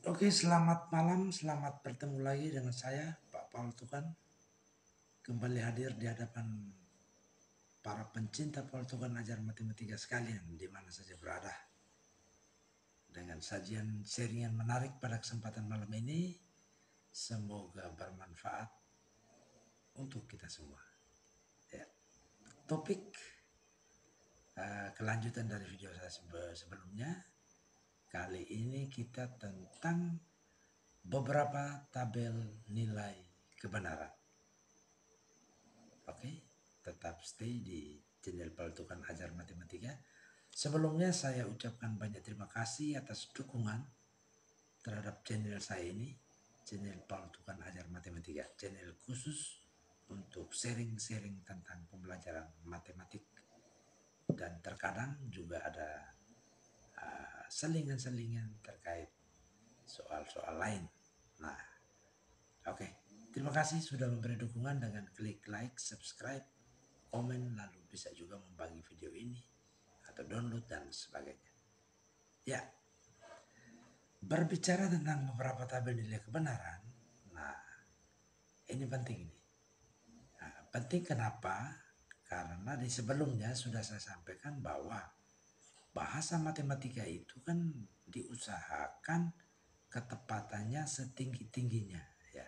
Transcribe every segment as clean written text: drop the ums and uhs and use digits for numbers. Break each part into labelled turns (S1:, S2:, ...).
S1: Oke, selamat malam, selamat bertemu lagi dengan saya, Pak Paul Tukan. Kembali hadir di hadapan para pencinta Paul Tukan ajar matematika sekalian, di mana saja berada. Dengan sajian sharingan menarik pada kesempatan malam ini, semoga bermanfaat untuk kita semua. Ya. Topik kelanjutan dari video saya sebelumnya, kali ini kita tentang beberapa tabel nilai kebenaran. Oke, tetap stay di channel Paltukan Ajar Matematika. Sebelumnya saya ucapkan banyak terima kasih atas dukungan terhadap channel saya ini, channel Paltukan Ajar Matematika, channel khusus untuk sharing-sharing tentang pembelajaran matematik, dan terkadang juga ada selingan-selingan terkait soal-soal lain. Nah, oke. Terima kasih sudah memberi dukungan dengan klik like, subscribe, komen, lalu bisa juga membagi video ini atau download dan sebagainya. Ya, berbicara tentang beberapa tabel nilai kebenaran, nah ini penting ini. Nah, penting kenapa? Karena di sebelumnya sudah saya sampaikan bahwa bahasa matematika itu kan diusahakan ketepatannya setinggi-tingginya, ya.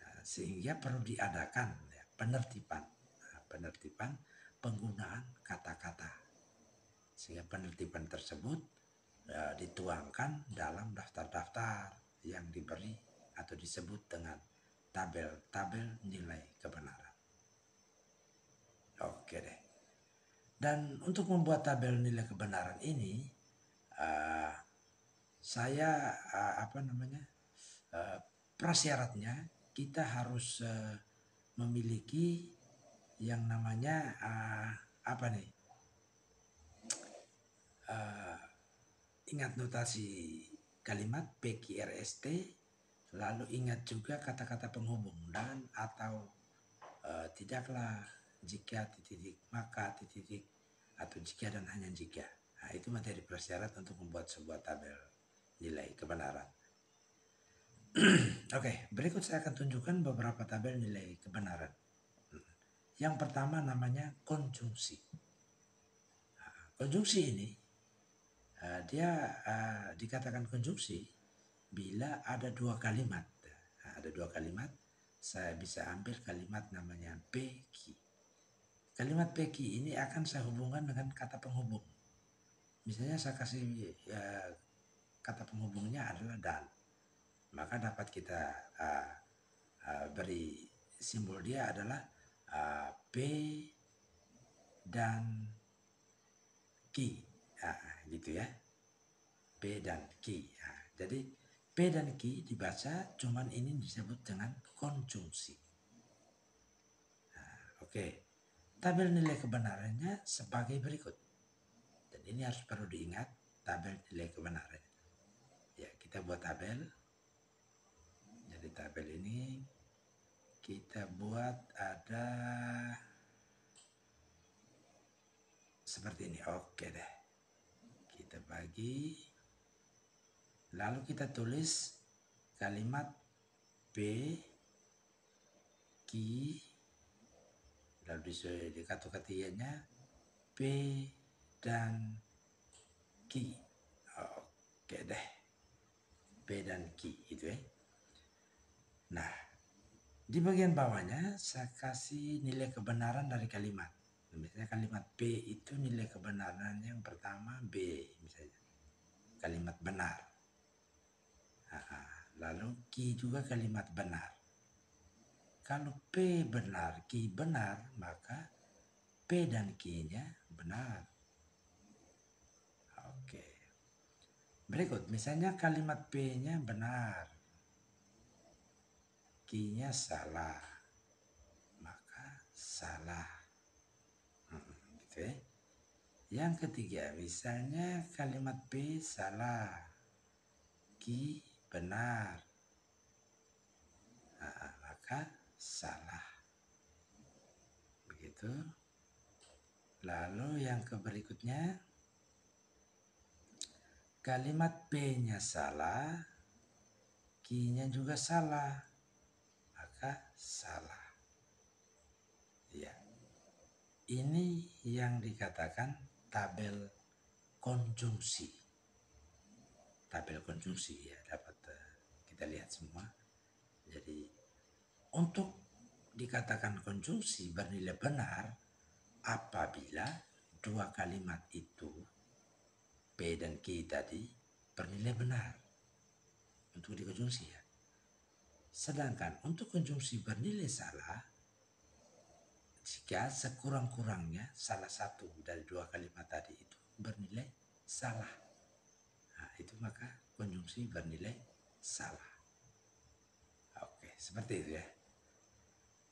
S1: Nah, sehingga perlu diadakan ya, penertiban penggunaan kata-kata, sehingga penertiban tersebut dituangkan dalam daftar-daftar yang diberi atau disebut dengan tabel-tabel nilai kebenaran. Oke deh. Dan untuk membuat tabel nilai kebenaran ini, saya prasyaratnya kita harus memiliki yang namanya ingat notasi kalimat PQRST, lalu ingat juga kata-kata penghubung dan atau tidaklah, jika titik maka titik atau jika dan hanya jika. Nah, itu materi prasyarat untuk membuat sebuah tabel nilai kebenaran. Oke, berikut saya akan tunjukkan beberapa tabel nilai kebenaran. Yang pertama namanya konjungsi. Nah, konjungsi ini dia dikatakan konjungsi bila ada dua kalimat. Nah, ada dua kalimat, saya bisa ambil kalimat namanya PQ. Kalimat PQ ini akan saya hubungkan dengan kata penghubung. Misalnya saya kasih kata penghubungnya adalah dan, maka dapat kita beri simbol dia adalah P dan Q. Gitu ya. P dan Q. Nah, jadi P dan Q dibaca, cuman ini disebut dengan konjungsi. Nah, oke. Tabel nilai kebenarannya sebagai berikut. Dan ini harus perlu diingat, tabel nilai kebenaran. Ya, kita buat tabel. Jadi tabel ini kita buat ada seperti ini. Oke deh. Kita bagi. Lalu kita tulis kalimat P, Q, lalu di kata-katanya P dan Q. Oke deh. P dan Q itu ya. Nah, di bagian bawahnya saya kasih nilai kebenaran dari kalimat. Misalnya kalimat P itu nilai kebenaran yang pertama B, misalnya kalimat benar. Lalu Q juga kalimat benar. Kalau P benar, Q benar, maka P dan Q-nya benar. Oke. Berikut, misalnya kalimat P-nya benar, Q-nya salah, maka salah. Gitu ya. Yang ketiga, misalnya kalimat P salah, Q benar, maka salah. Begitu. Lalu yang berikutnya, kalimat P-nya salah, Q-nya juga salah, maka salah. Ya. Ini yang dikatakan tabel konjungsi. Tabel konjungsi ya, dapat kita lihat semua. Jadi untuk dikatakan konjungsi bernilai benar apabila dua kalimat itu P dan Q tadi bernilai benar untuk dikonjungsi ya. Sedangkan untuk konjungsi bernilai salah jika sekurang-kurangnya salah satu dari dua kalimat tadi itu bernilai salah. Nah, itu maka konjungsi bernilai salah. Oke, seperti itu ya.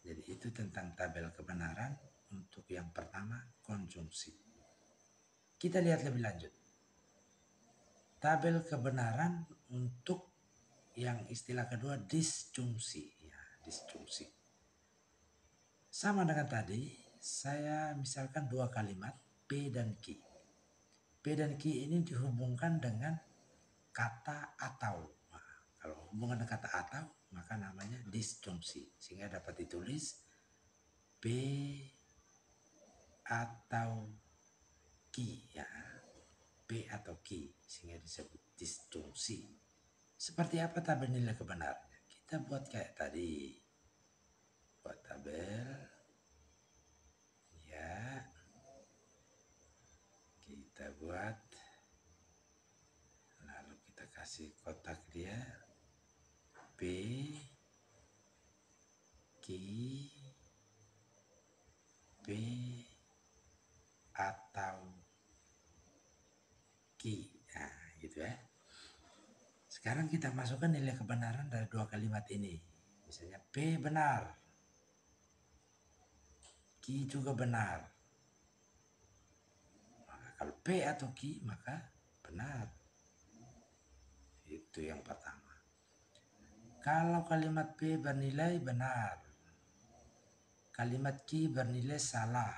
S1: Jadi itu tentang tabel kebenaran untuk yang pertama konjungsi. Kita lihat lebih lanjut. Tabel kebenaran untuk yang istilah kedua disjungsi. Ya, disjungsi. Sama dengan tadi, saya misalkan dua kalimat P dan Q. P dan Q ini dihubungkan dengan kata atau. Nah, kalau hubungan dengan kata atau, maka namanya disjungsi. Sehingga dapat ditulis P atau Q. Ya. P atau Q, sehingga disebut disjungsi. Seperti apa tabel nilai kebenaran? Kita buat kayak tadi. Buat tabel. Ya. Kita buat. Lalu kita kasih kotak dia. P, Q, P atau Q. Nah, gitu ya. Sekarang kita masukkan nilai kebenaran dari dua kalimat ini. Misalnya P benar, Q juga benar. Maka kalau P atau Q maka benar. Itu yang pertama. Kalau kalimat P bernilai benar, kalimat Q bernilai salah,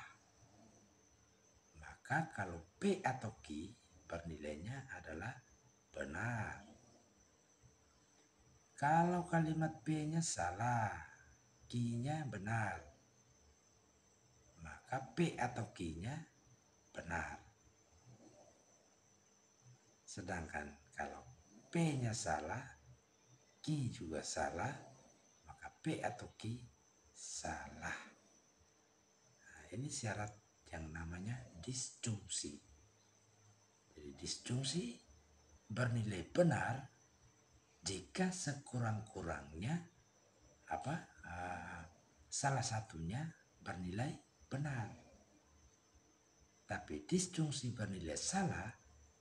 S1: maka kalau P atau Q bernilainya adalah benar. Kalau kalimat P-nya salah, Q-nya benar, maka P atau Q-nya benar. Sedangkan kalau P-nya salah, Q juga salah, maka P atau Q salah. Nah, ini syarat yang namanya disjungsi. Jadi disjungsi bernilai benar jika sekurang-kurangnya salah satunya bernilai benar. Tapi disjungsi bernilai salah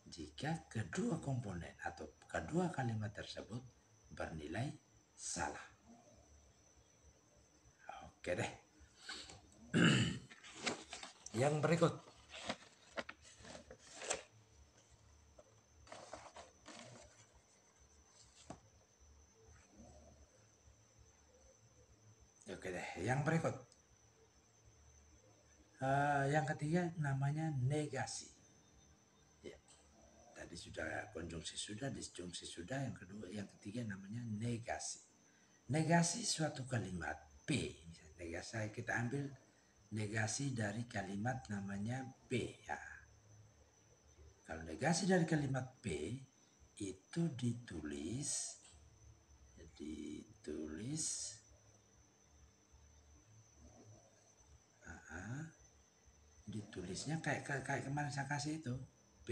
S1: jika kedua komponen atau kedua kalimat tersebut bernilai salah. Oke deh. Yang berikut. Oke deh, yang berikut. Yang ketiga namanya negasi. Ya, tadi sudah konjungsi sudah, disjungsi sudah. Yang kedua, yang ketiga namanya negasi. Negasi suatu kalimat P. Negasi kita ambil negasi dari kalimat namanya P. Ya. Kalau negasi dari kalimat P itu ditulis ditulisnya kayak kemarin saya kasih itu P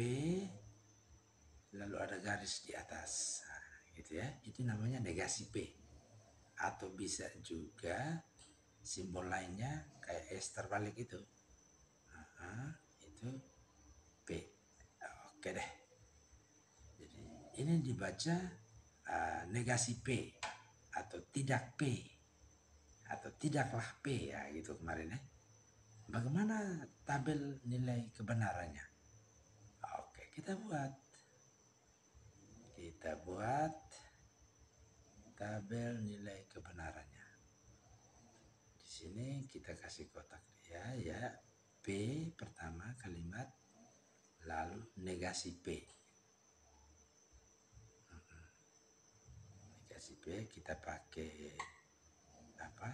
S1: lalu ada garis di atas, nah, gitu ya. Itu namanya negasi P. Atau bisa juga simbol lainnya kayak S terbalik itu, itu P. Oke deh. Jadi ini dibaca negasi P atau tidak P atau tidaklah P ya gitu kemarin ya. Bagaimana tabel nilai kebenarannya? Oke, kita buat tabel nilai kebenarannya. Di sini kita kasih kotak dia ya. P pertama kalimat, lalu negasi P. negasi P kita pakai apa?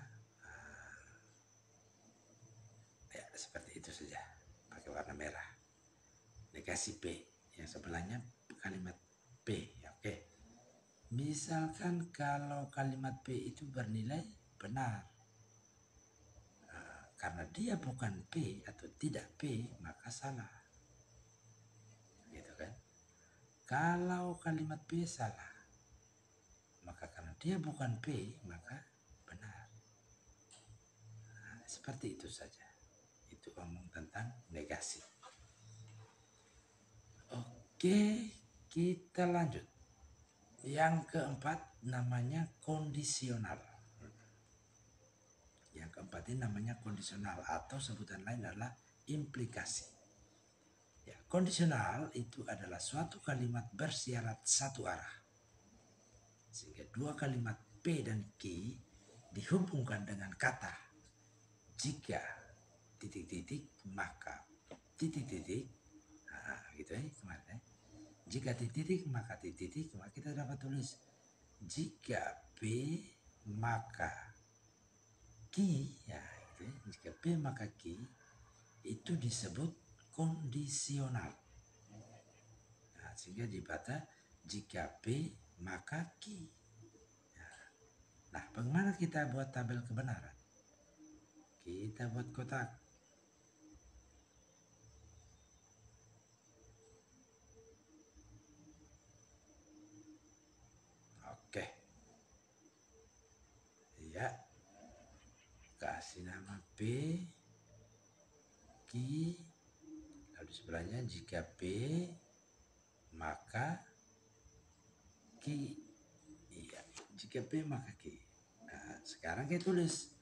S1: Ya seperti itu saja, pakai warna merah. Negasi P yang sebelahnya kalimat P. Ya, oke. Misalkan kalau kalimat P itu bernilai benar, karena dia bukan P atau tidak P, maka salah. Gitu kan? Kalau kalimat P salah, maka karena dia bukan P, maka benar. Nah, seperti itu saja. Itu omong tentang negasi. Oke, kita lanjut. Yang keempat namanya kondisional. Yang keempat ini namanya kondisional atau sebutan lain adalah implikasi. Ya, kondisional itu adalah suatu kalimat bersyarat satu arah. Sehingga dua kalimat P dan Q dihubungkan dengan kata jika titik-titik maka titik-titik. Nah, gitu ya kemarin ya. Jika titik-titik maka titik-titik, maka kita dapat tulis jika P maka Q, ya gitu ya. Jika P maka Q itu disebut kondisional. Nah, sehingga dibaca jika P maka Q. Nah, bagaimana kita buat tabel kebenaran? Kita buat kotak. Oke. Ya. Kasih nama P, Q, lalu di sebelahnya jika P maka Q. Iya, jika P maka Q. Nah, sekarang kita tulis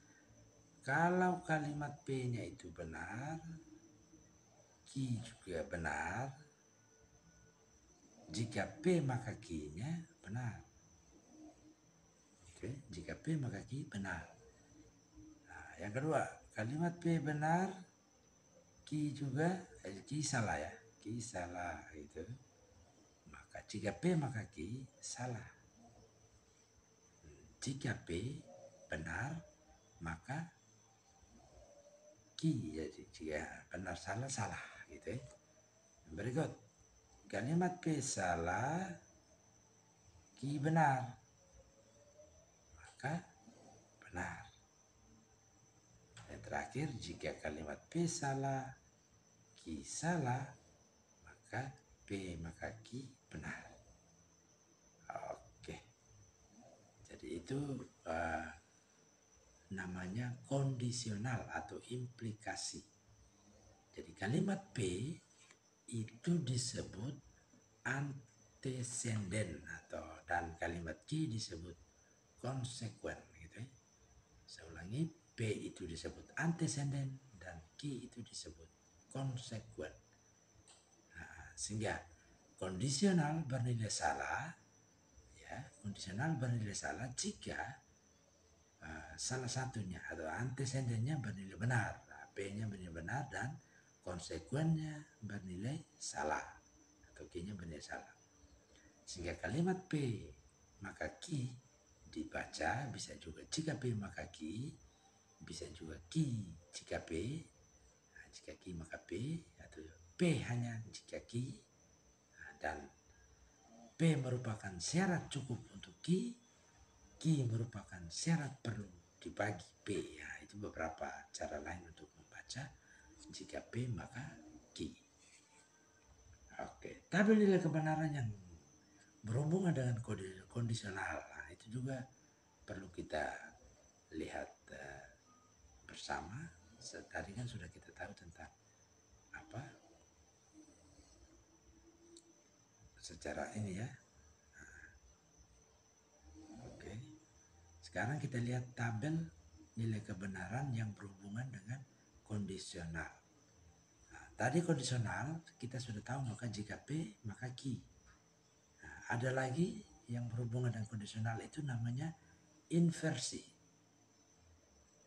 S1: kalau kalimat P-nya itu benar, Q juga benar. Jika P maka Q-nya benar. Oke, jika P maka Q benar. Nah, yang kedua, kalimat P benar, Q juga, Q salah ya. Q salah gitu. Maka jika P maka Q salah. Jika P benar, maka Q. Jadi jika benar salah, salah gitu ya. Berikut, kalimat P salah, Q benar, maka benar. Yang terakhir, jika kalimat P salah, Q salah, maka P maka Q benar. Oke. Jadi itu namanya kondisional atau implikasi. Jadi kalimat P itu disebut antecedent dan kalimat Q disebut konsekuen gitu ya. Saya ulangi, P itu disebut antecedent dan Q itu disebut konsekuen. Nah, sehingga kondisional bernilai salah, ya, kondisional bernilai salah jika salah satunya atau antecedennya bernilai benar. Nah, P-nya bernilai benar dan konsekuennya bernilai salah atau Q-nya bernilai salah. Sehingga kalimat P maka Q dibaca bisa juga jika P maka Q, bisa juga Q jika P, nah, jika Q maka P, atau P hanya jika Q, nah, dan P merupakan syarat cukup untuk Q, Q merupakan syarat perlu dibagi P. Ya, itu beberapa cara lain untuk membaca jika P maka Q. Oke, tabel nilai kebenaran yang berhubungan dengan kondisional, nah, itu juga perlu kita lihat bersama. Tadi kan sudah kita tahu tentang apa secara ini ya. Oke. Sekarang kita lihat tabel nilai kebenaran yang berhubungan dengan kondisional. Nah, tadi kondisional kita sudah tahu maka jika P maka Q. Nah, ada lagi yang berhubungan dengan kondisional itu namanya inversi.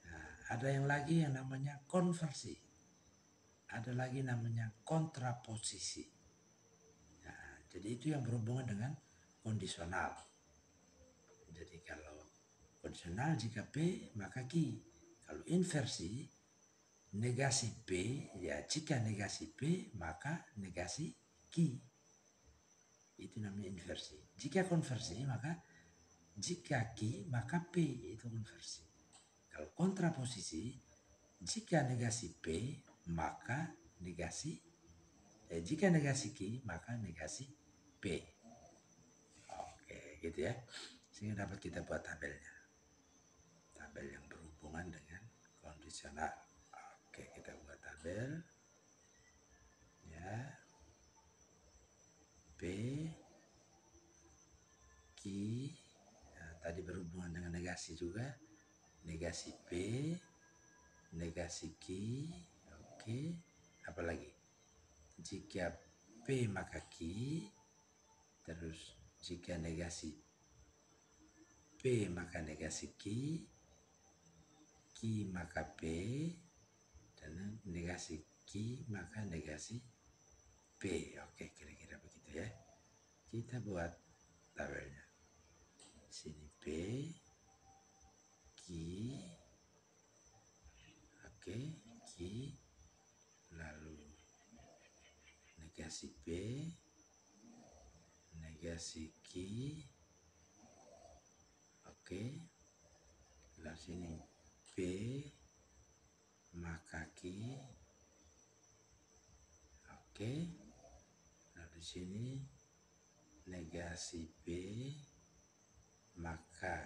S1: Nah, ada yang lagi yang namanya konversi. Ada lagi namanya kontraposisi. Nah, jadi itu yang berhubungan dengan kondisional. Jadi kalau kondisional jika P maka Q. Kalau inversi negasi P, ya jika negasi P maka negasi Q. Itu namanya inversi. Jika konversi maka jika Q maka P, itu konversi. Kalau kontraposisi jika negasi P maka negasi jika negasi Q maka negasi P. Oke, gitu ya. Sehingga dapat kita buat tabelnya. Tabel yang berhubungan dengan kondisional. Oke, kita buat tabel. Ya. P Q, nah, tadi berhubungan dengan negasi juga. Negasi P, negasi Q. Oke, apalagi? Jika P maka Q, terus jika negasi P maka negasi Q, Q maka P, dan negasi Q maka negasi P. Oke, kira-kira begitu ya. Kita buat tabelnya. Sini P, Q, oke, Q, lalu negasi P, negasi Q, oke, lalu sini P maka Q, oke, lalu sini negasi P maka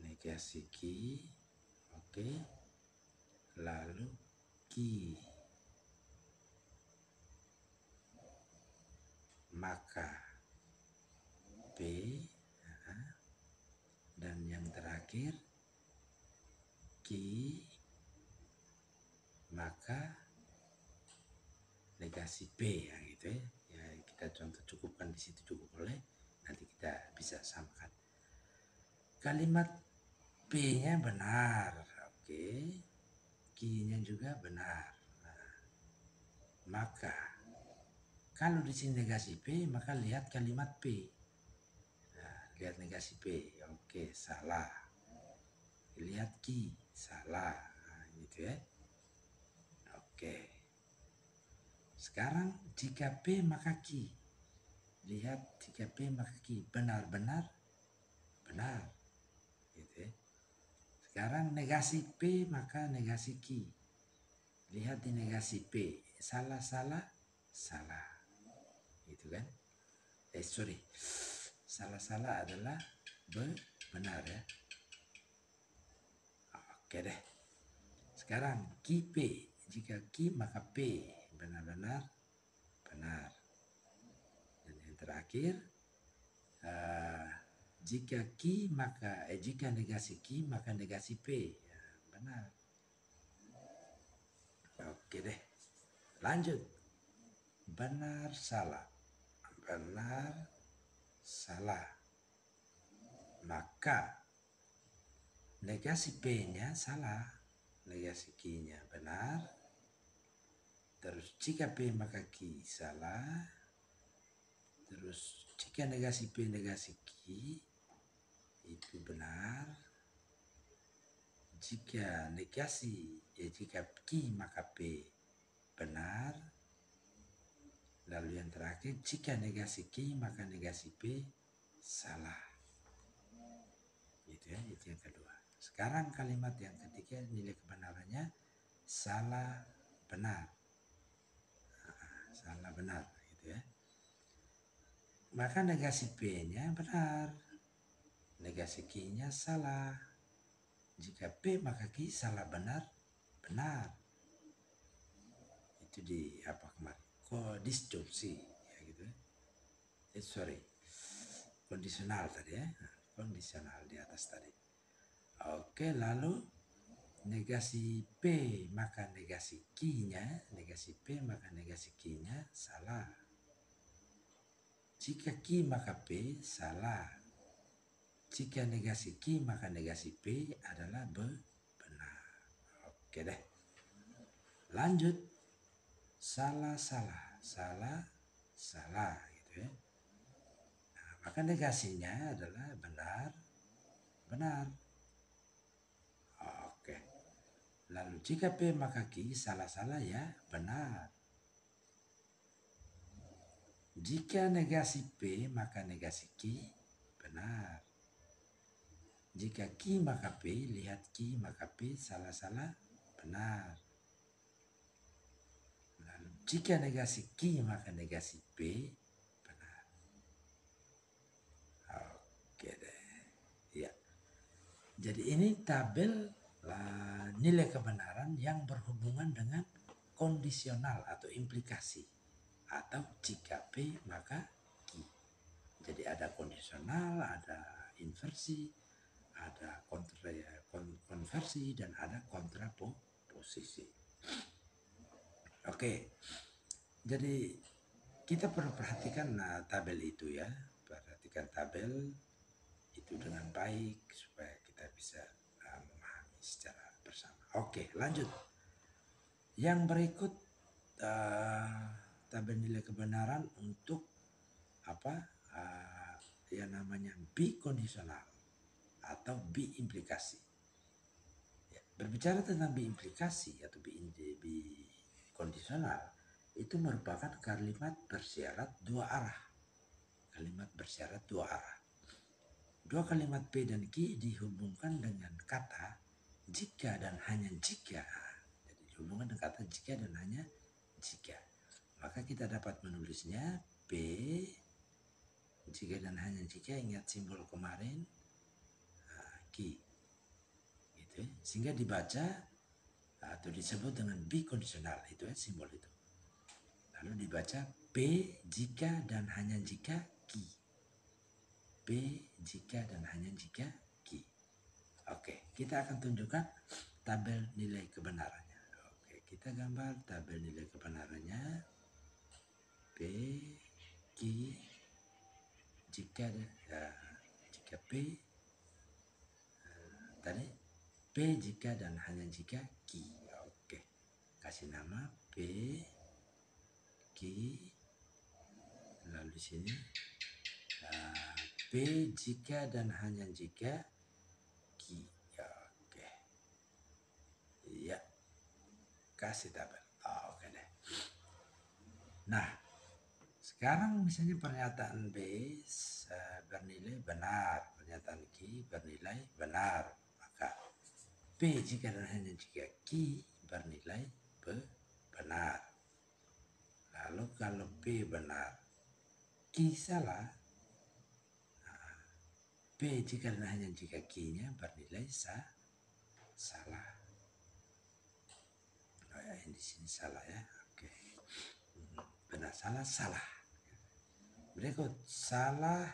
S1: negasi Q, oke, lalu Q maka P, dan yang terakhir Q maka negasi P, ya gitu ya. Ya kita contoh cukupkan di situ cukup boleh. Nanti kita bisa samakan. Kalimat P-nya benar, oke. Q-nya juga benar. Nah, maka kalau di sini negasi P, maka lihat kalimat P. Nah, lihat negasi P, oke, salah. Lihat Q, salah. Nah, gitu ya. Oke. Sekarang jika P maka Q. Lihat jika P maka Q. Benar-benar benar. Gitu ya. Sekarang negasi P maka negasi Q. Lihat di negasi P. Salah-salah, salah. Gitu kan. Sorry. Salah-salah adalah benar ya. Oke deh. Sekarang Q P. Jika Q maka P. Benar-benar benar. Dan yang terakhir, jika Q maka jika negasi Q maka negasi P. Ya, benar. Oke deh. Lanjut. Benar salah. Benar salah. Maka negasi P-nya salah. Negasi Q-nya benar. Terus jika P maka Q salah. Terus jika negasi P negasi Q itu benar. Jika negasi jika Q maka P benar. Lalu yang terakhir jika negasi Q maka negasi P salah. Gitu ya, itu yang kedua. Sekarang kalimat yang ketiga nilai kebenarannya salah benar. Salah benar gitu ya. Maka negasi P-nya benar. Negasi Q-nya salah. Jika P maka Q salah benar, benar. Itu di apa kemarin? Disjunksi ya gitu. Sorry. Kondisional tadi ya. Kondisional di atas tadi. Oke, lalu negasi P maka negasi Q-nya, negasi P maka negasi Q-nya salah. Jika Q maka P salah. Jika negasi Q maka negasi P adalah benar. Oke deh. Lanjut. Salah, salah, salah, salah gitu ya. Maka negasinya adalah benar, benar. Oke. Lalu jika P maka Q, salah-salah ya, benar. Jika negasi P maka negasi Q, benar. Jika Q maka P, lihat Q maka P, salah-salah, benar. Lalu jika negasi Q maka negasi P, benar. Oke deh. Ya. Jadi ini tabel nilai kebenaran yang berhubungan dengan kondisional atau implikasi. Atau jika P maka Q. Jadi ada kondisional, ada inversi, ada konversi, dan ada kontraposisi. Oke, jadi kita perlu perhatikan tabel itu ya. Perhatikan tabel itu dengan baik supaya kita bisa memahami secara bersama. Oke, lanjut. Yang berikut tabel nilai kebenaran untuk yang namanya bikondisional atau biimplikasi. Ya, berbicara tentang biimplikasi atau bikondisional itu merupakan kalimat bersyarat dua arah. Kalimat bersyarat dua arah. Dua kalimat P dan Q dihubungkan dengan kata jika dan hanya jika. Jadi dihubungkan dengan kata jika dan hanya jika. Maka kita dapat menulisnya P jika dan hanya jika, ingat simbol kemarin, Q. Gitu. Sehingga dibaca atau disebut dengan bikondisional, itu ya simbol itu. Lalu dibaca P jika dan hanya jika Q. P jika dan hanya jika Q. Oke, kita akan tunjukkan tabel nilai kebenarannya. Oke, kita gambar tabel nilai kebenarannya. P, Q, jika P, tadi P jika dan hanya jika Q. Oke, kasih nama P, Q, lalu di sini P jika dan hanya jika Q. Oke, ya, kasih tabel. Oke deh. Nah, sekarang misalnya pernyataan B bernilai benar, pernyataan Q bernilai benar, maka P jika dan hanya jika Q bernilai benar. Lalu kalau P benar, Q salah, P jika dan hanya jika Q-nya bernilai salah. Oh ya, ini di sini salah ya. Oke. Benar, salah, salah. Berikut salah,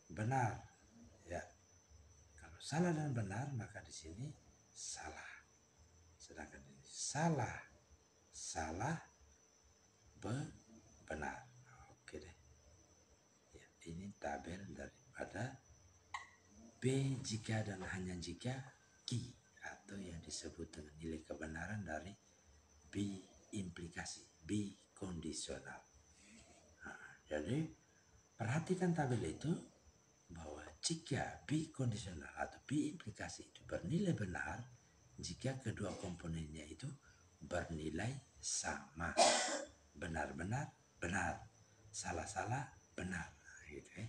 S1: benar. Ya. Kalau salah dan benar maka di sini salah. Sedangkan ini salah, salah, benar. Oke deh. Ya, ini tabel daripada P jika dan hanya jika Q atau yang disebut dengan nilai kebenaran dari biimplikasi, bikondisional. Jadi perhatikan tabel itu bahwa jika bikondisional atau biimplikasi itu bernilai benar jika kedua komponennya itu bernilai sama. Benar-benar benar, salah-salah benar. Gitu ya.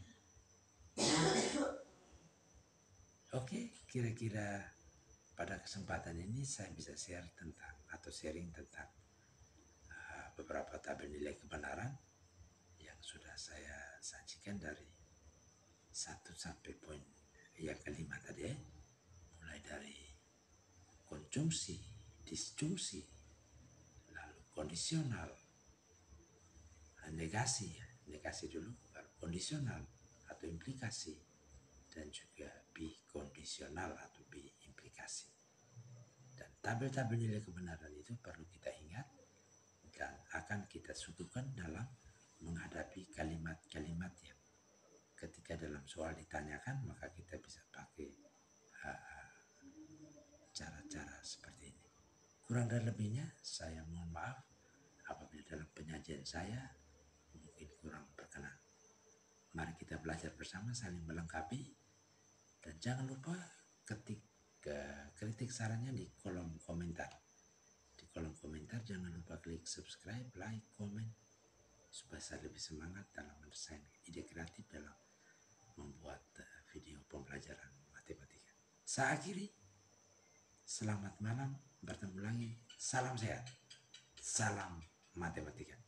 S1: Oke, kira-kira pada kesempatan ini saya bisa share tentang atau sharing tentang beberapa tabel nilai kebenaran yang sudah saya sajikan dari 1 sampai poin yang kelima tadi ya. Mulai dari konjungsi, disjungsi, lalu kondisional, negasi dulu, baru kondisional atau implikasi, dan juga bikondisional atau biimplikasi. Dan tabel-tabel nilai kebenaran itu perlu kita ingat dan akan kita suguhkan dalam menghadapi kalimat-kalimat yang ketika dalam soal ditanyakan maka kita bisa pakai cara-cara seperti ini. Kurang dan lebihnya saya mohon maaf apabila dalam penyajian saya mungkin kurang berkenan. Mari kita kita belajar bersama, saling melengkapi. Dan jangan lupa ketik kritik sarannya di kolom komentar. Di kolom komentar jangan lupa klik subscribe, like, komen, supaya saya lebih semangat dalam mendesain ide kreatif dalam membuat video pembelajaran matematika. Saya akhiri. Selamat malam, bertemu lagi. Salam sehat, salam matematika.